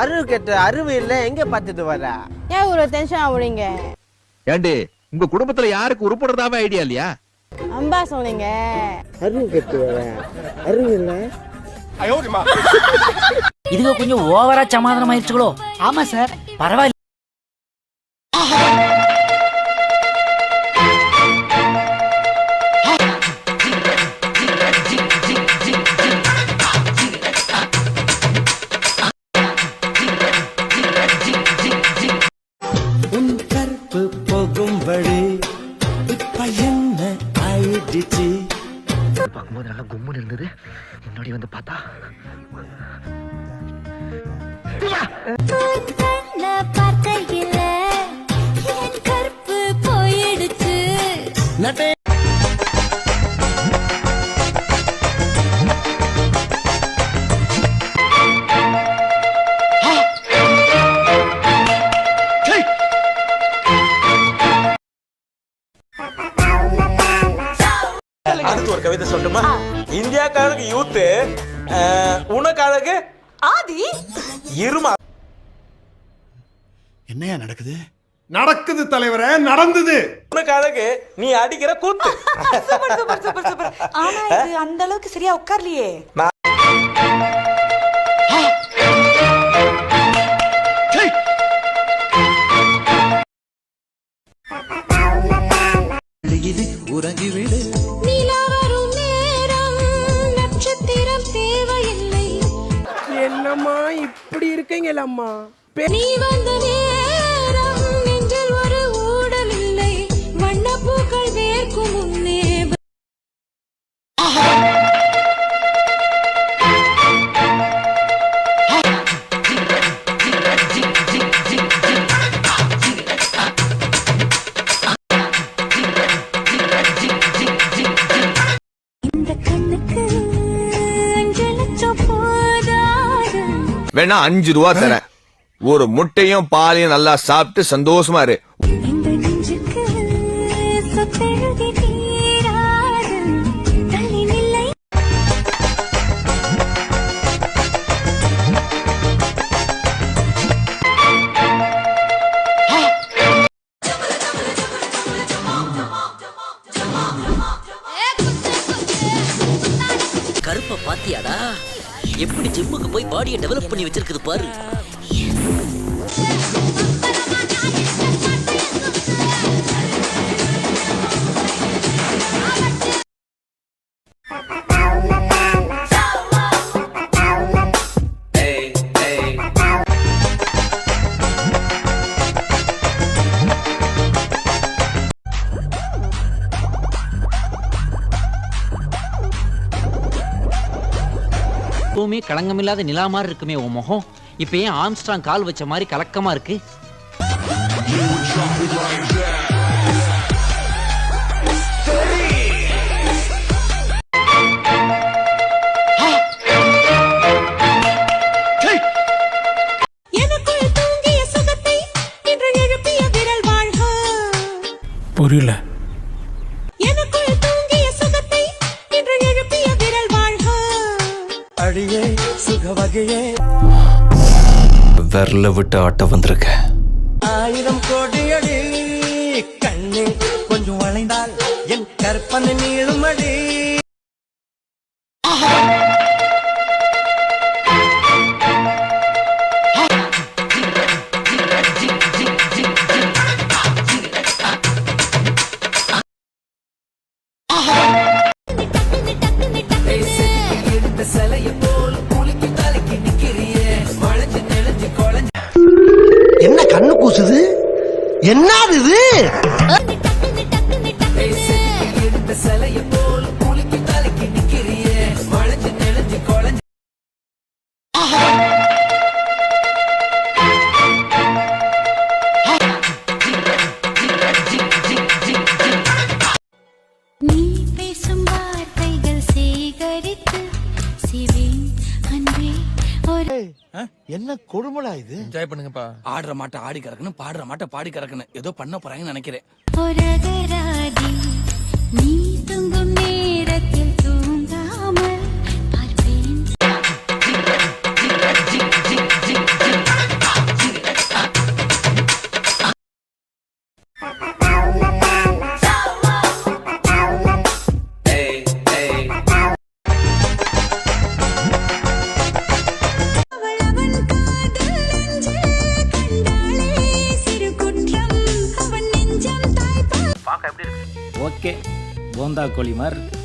அறிவு கெட்ட அறிவு இல்ல எங்க பார்த்துட்டு வர? ஏன் ஒரு டென்ஷன் ஆகுறீங்க? ஏண்டி உங்க குடும்பத்துல யாருக்கு உருப்படுறதாவே ஐடியா இல்லையா? அம்பா சொன்னீங்க. அறிவு கெட்டு வர அறிவு இல்ல. இதுக்கு கொஞ்சம் ஓவரா சமாதானம் ஆயிடுச்சுங்களோ? ஆமா சார், பரவாயில்ல. உன் கற்பு போகும்படி இப்ப என்ன ஆயிடுச்சு? பார்க்கும்போது நல்லா கும்முன்னு இருந்தது, முன்னாடி வந்து பார்த்தா பார்க்கையில என் கற்பு போயிடுச்சு. நட்டே அடுத்து ஒரு கவிதை சொல்லட்டுமா? இந்தியாக்காரருக்கு யூத்து, உனக்காரருக்கு ஆதி இருமா. என்னையா நடக்குது? நடக்குது தலைவரே, நடந்தது. உனக்காரருக்கு நீ அடிக்கிற கூத்து. Super super super super. ஆனா இது அந்த அளவுக்கு சரியா உட்கார்லையே. உறங்கிவிடு. நிலா வரும் நேரம் நட்சத்திரம் தேவையில்லை. என்னம்மா இப்படி இருக்கீங்களம்மா? நீ வந்த நேரம் நெஞ்சில் ஒரு ஊடல் இல்லை. வண்ணப்பூக்கள் வேர்க்கும் முன்னே வேணா 5 ரூபா தரேன், ஒரு முட்டையும் பாலையும் நல்லா சாப்பிட்டு சந்தோஷமா இரு. இந்த நெஞ்சுக்கு சொத்தெழுதி தீராது. தள்ளி நில்லை. கருப்பை பாத்தியாடா? எப்படி ஜிம்முக்கு போய் பாடியை டெவலப் பண்ணி வச்சிருக்குது பாரு. எப்பவுமே களங்கமில்லாத நிலா மாதிரி இருக்குமே உன் முகம், இப்ப ஏன் ஆம்ஸ்ட்ராங் கால் வச்ச மாதிரி கலக்கமா இருக்கு? எனக்குள் தூங்கிய சுகத்தை இன்று எழுப்பிய விரல் வாழ்க. புரியல. எனக்குள் தூங்கிய சுகத்தை இன்று எழுப்பிய விரல் வாழ்க. அடியே சுக வகையே, விரல விட்டு ஆட்ட வந்திருக்க. 1000 கோடி அடி கண்ணே, கொஞ்சம் வளைந்தால் என் கற்பனை நீளுமடி. என்ன கண்ணு கூசுது? என்னது இது? நீ பேசும் வார்த்தைகள் சேகரித்து சிவேன் அன்றே ஒரு என்ன கொடுமலா இது? என்ஜாய் பண்ணுங்கப்பா. ஆடுற மாட்டை ஆடி கறக்கணும், பாடுற மாட்டை பாடி கறக்கணும். ஏதோ பண்ண போறாங்கன்னு நினைக்கிறேன். ஒரு அகராதி. நீ தூங்கும் நேரத்தில் தூங்காமல் பார்ப்பேன். ஓகே போந்தா கோழி மாதிரி இருக்கு.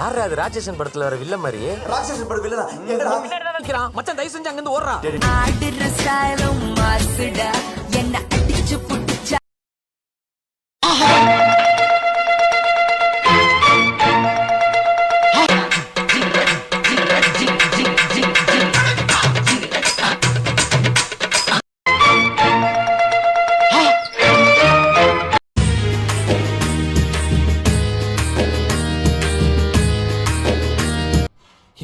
யாரா அது ராட்சசன் படத்துல வர வில்ல மாதிரி? ராட்சசன் படம் வில்லனா? எங்கடா நிக்கிறான் மச்சான்? தயவு செஞ்சு அங்க இருந்து ஓடுறான். ஆடுற ஸ்டைலும் மாசுடா என்ன அடிச்சு புடிச்சா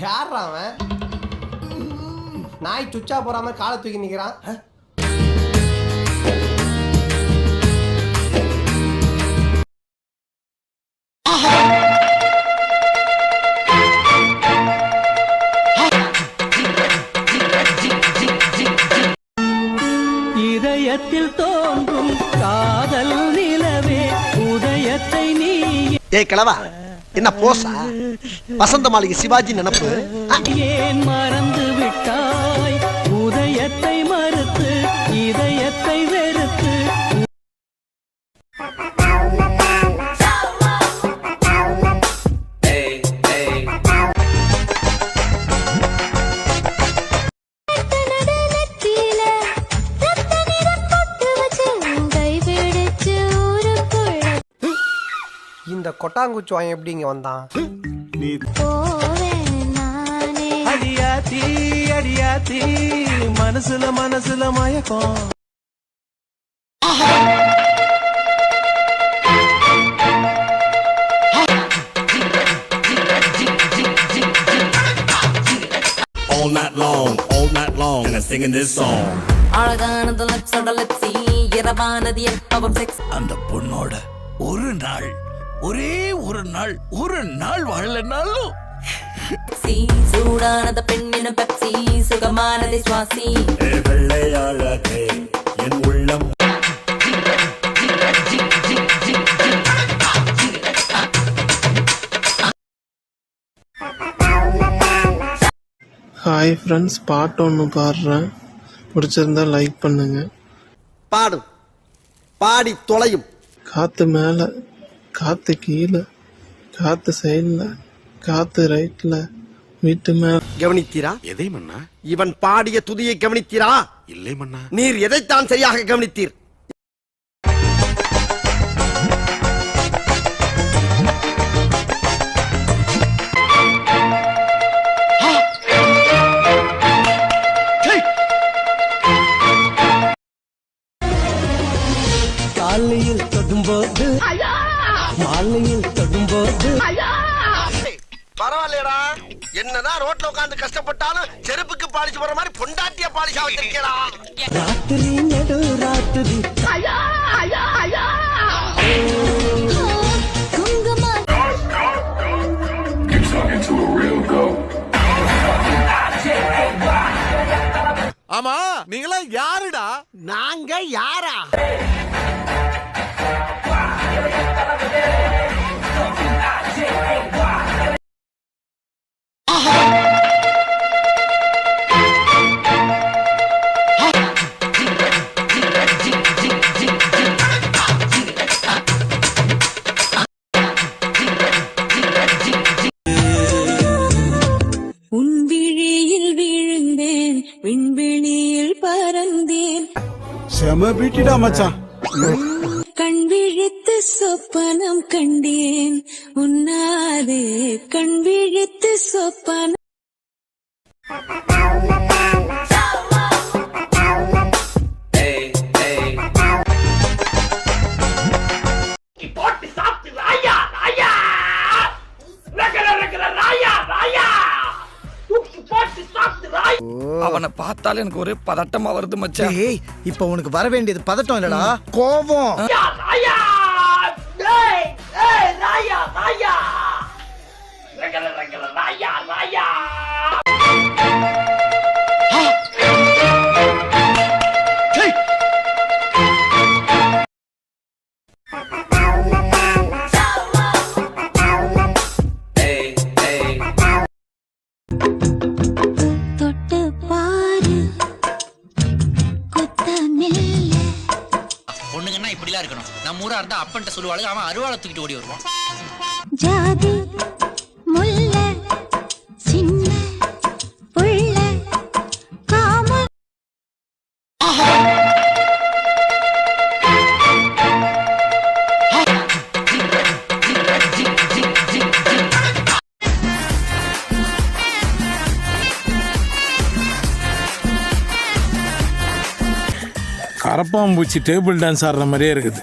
யாரா அவன்? நாய் சுச்சா போறாம காலை தூக்கி நிக்கிறான். இதயத்தில் தோன்றும் காதல் நிலவே உதயத்தை நீ ஏய் கிழவா, என்ன போசா? வசந்த மாளிகை சிவாஜி நினைப்பு. ஏன் மறந்து விட்டாய்? உதயத்தை மறுத்து இதயத்தை வெறுத்து இந்த கொட்டாங்குச்சி வாங்க எப்படி இங்க வந்தான்? அடியாத்தி அடியாத்தி மனசுல மயக்கம். All night long, and I'm singing this song. அழகானது லட்சோட லட்சி இரவானது எப்பவும் செக்ஸ். அந்த பொண்ணோட ஒரு நாள் ஒரே ஒரு நாள் வாழலனாலும் சூடானது பெண்ணினும் பெப்சி சுகமானது சுவாசி. வெள்ளையாழகே என் உள்ளம். ஹாய் ஃப்ரெண்ட்ஸ், பாட்டு ஒன்று பாடுறேன், பிடிச்சிருந்தா லைக் பண்ணுங்க. பாடும், பாடி தொலையும். காற்று மேலே, காற்று கீழே, காற்று சைடில், காற்று ரைட்டில், வீட்டு மேலே. கவனித்தீரா? எதை மன்னா? இவன் பாடிய துதியை கவனித்தீரா? இல்லை மன்னா. நீர் எதைத்தான் சரியாக கவனித்தீர்? காலையில் தொடும்போது மாலையில் தொடும்போது பரவாயில்லடா, என்னதான் ரோட்ல உட்கார்ந்து கஷ்டப்பட்டாலும் செருப்புக்கு பாலிச்சு போற மாதிரி பொண்டாட்டிய பாலிஷா வச்சிருக்கேடா. ராத்திரி நடு ராத்திரி ஆமா, நீங்களா யாருடா? நாங்க யாரா? உன் விழியில் விழுந்தேன், விண்வெளியில் பறந்தேன். செம பீட்டிடா மச்சான். கண் விழித்து சொப்பனம் கண்டேன், உன்னாலே கண் விழித்து சொப்பனம். அவனை பார்த்தாலே எனக்கு ஒரே பதட்டமா வருது மச்சான். இப்ப உனக்கு வர வேண்டியது பதட்டம் இல்லடா, கோபம். ஊரா இருந்தா அப்பன்ட்ட சொல்லுவாளுங்க, அவன் அருவாளை தூக்கிட்டு ஓடி வருவான். ஜாதி முல்லை சின்ன புள்ள காம கரப்பாம்பூச்சி டேபிள் டான்ஸ் ஆடுற மாதிரியே இருக்குது.